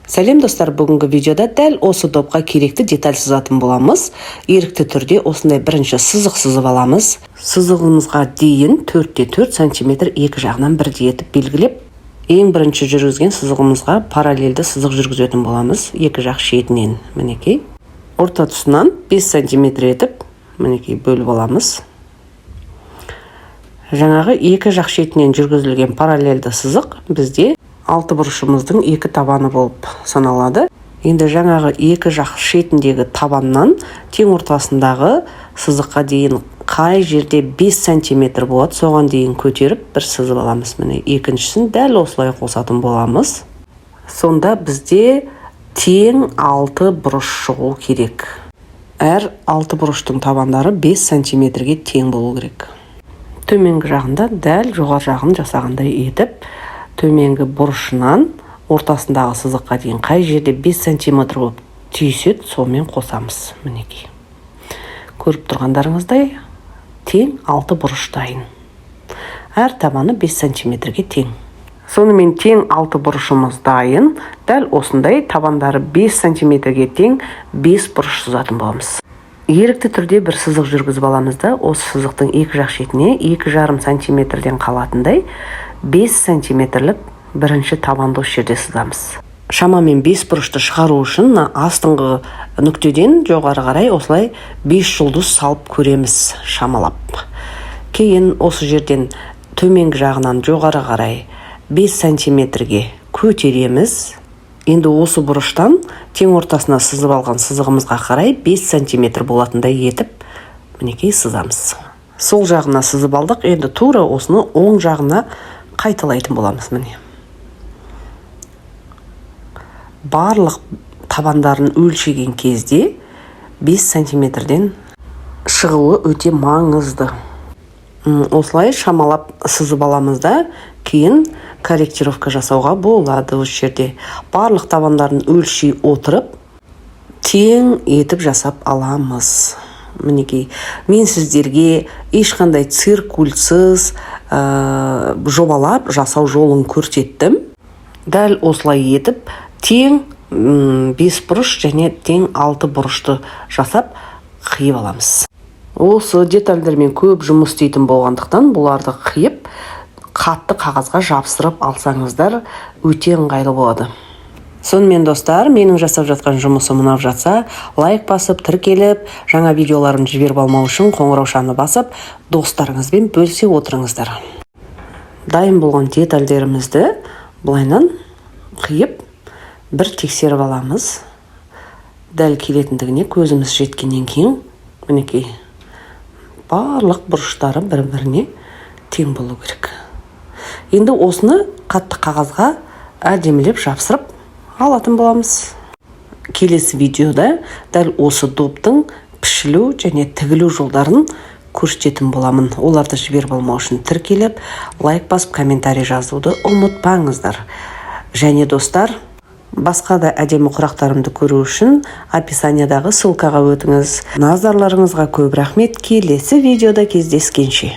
Сәлем достар, бүгінгі видеода дәл осы допқа керекті деталь сызатын боламыз. Ерікті түрде осындай бірінші сызық сызып аламыз. Сызығымызға дейін 4-4 см екі жағынан бірдей етіп белгілеп, ең бірінші жүргізген сызығымызға параллельді сызық жүргізетін боламыз. Екі жақ шетінен, мінекей. Орта тұсынан 5 см етіп, мінекей бөліп аламыз. Жаңағы екі жақ шетінен жүргізілген параллельді сызық бізде алты бұрышымыздың екі табаны болып саналады. Енді жаңағы екі жақ шетіндегі табаннан тең ортасындағы сызыққа дейін қай жерде 5 см болады, соған дейін көтеріп бір сызып аламыз. Міне екіншісін дәл осылай қосатын боламыз. Сонда бізде тең 6 бұрыш шығу керек. Әр 6 бұрыштың табандары 5 см-ге тең болу керек. Төменгі жағында дәл жоғары жағын жасағандай етіп, төменгі бұрышынан ортасындағы сызыққа дейін қай жерде 5 см болып түйіседі, сонымен қосамыз. Мінекей. Көріп тұрғандарыңыздай тең 6 бұрыш дайын. Әр табаны 5 см-ге тең. Сонымен тең 6 бұрышымыз дайын. Дәл осындай табандары 5 см-ге тең 5 бұрыш сызатын боламыз. Ерікті түрде бір сызық жүргізіп аламыз да, осы сызықтың екі жақ шетіне 2,5 см-ден қалатындай 5 см-лік бірінші табанды осы жерде сызамыз. Шамамен 5 бұрышты шығару үшін астыңғы нүктеден жоғары қарай осылай 5 жұлдыз салып көреміз шамалап. Кейін осы жерден төменгі жағынан жоғары қарай 5 см-ге көтереміз. Енді осы бұрыштан тең ортасына сызып алған сызығымызға қарай 5 см болатындай етіп, мінекей сызамыз. Сол жағына сызып алдық, енді тура осыны оң жағына қайталайтын боламыз. Міне. Барлық табандарын өлшеген кезде 5 см-ден шығуы өте маңызды. Осылай шамалап сызып аламыз да, кейін корректировка жасауға болады. Осы жерде барлық табандарын өлшей отырып, тең етіп жасап аламыз. Мінекей, мен сіздерге ешқандай циркульсіз жобалап жасау жолын көрсеттім. Дәл осылай етіп, тең 5 бұрыш және тең 6 бұрышты жасап қиып аламыз. Осы детальдермен көп жұмыс істейтін болғандықтан бұларды қиып, қатты қағазға жабыстырып алсаңыздар өте ыңғайлы болады. Сонымен достар, менің жасап жатқан жұмысым ұнап жатса, лайк басып, тіркеліп, жаңа видеоларым жіберіп алмау үшін қоңыраушаны басып, достарыңызбен бөлісе отырыңыздар. Дайын болған детальдерімізді бұлайнан қиып, бір тексеріп аламыз. Дәл келетіндігіне көзіміз жеткеннен кейін, мінекей, барлық бұрыштары бір-біріне тең болу керек. Енді осыны қатты қағазға әдемілеп жапсырып алатын боламыз. Келесі видеода дәл осы доптың пішілу және тігілу жолдарын көрсететін боламын. Оларды жіберіп алмау үшін тіркеліп, лайк басып, комментарий жазуды ұмытпаңыздар. Және достар, басқа да әдемі құрақтарымды көру үшін описаниядағы ссылкаға өтіңіз. Назарларыңызға көп рахмет. Келесі видеода кездескенше.